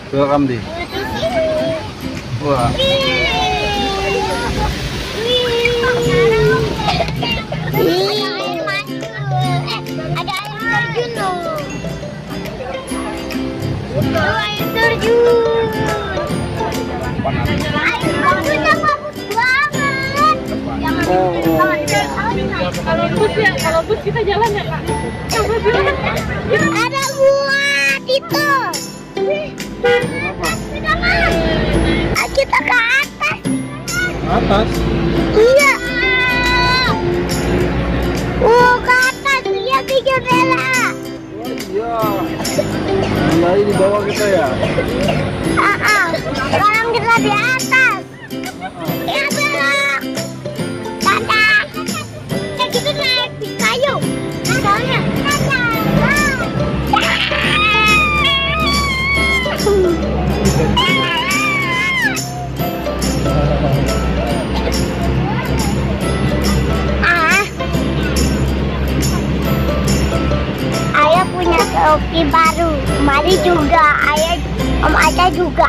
Welcome di. Wah. Ada air terjun loh. Air terjun. Air terjunnya bagus banget. Kalau bus kita jalan ya Kak. Ada buat itu. Kita ke atas. Atas. Iya. Ke atas. Lihat di jendela. Oh iya. Nah, di bawah kita ya. Sekarang kita di atas. Ya belok. Dadah. Kita naik di kayu. Soalnya. Ayah punya topi baru. Mari juga. Ayah, Om Aca juga.